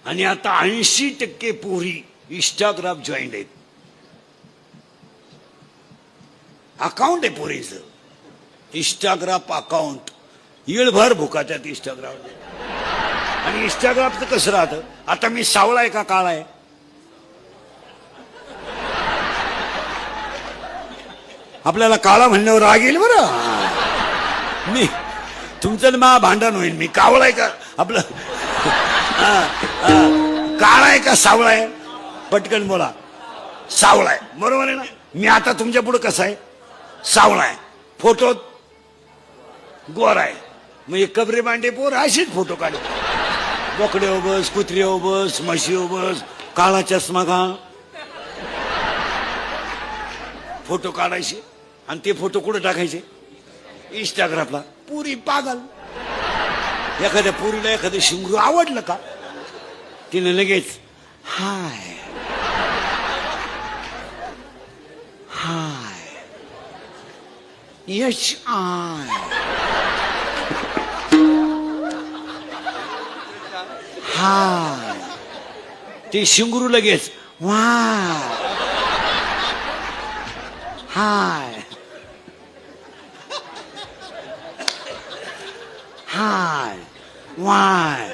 आणि आता 80% पोरी इंस्टाग्राम जॉईन आहेत. अकाउंट आहे पोरीचं, इंस्टाग्राम अकाउंट. येळभर भुका त्यात इंस्टाग्राम. आणि इंस्टाग्रामचं कसं राहतं, आता मी सावळा आहे का काळा आहे? आपल्याला काळा म्हणल्यावर राग येईल बरं. मी तुमचं मा भांडण होईल. मी कावळा आहे का आपलं काळा आहे का सावळा आहे? पटकन बोला. सावळा आहे, बरोबर आहे ना. मी आता तुमच्या पुढे कसा आहे? सावळा आहे. फोटो गोरा आहे. मग एक कबरे बांडे पोर अशीच फोटो काढ. बोकडे बस, कुत्रे बस, म्हशी बस, काळा चष्मा घाल, फोटो काढायचे. आणि ते फोटो कुठे टाकायचे? इंस्टाग्रामला. पुरी पागल. एखाद्या पुरीला एखादं शिंगरू आवडलं का, तिने लगेच हाय हाय यश आय हाय. ते शिंगरू लगेच वाय हाय हाय वाय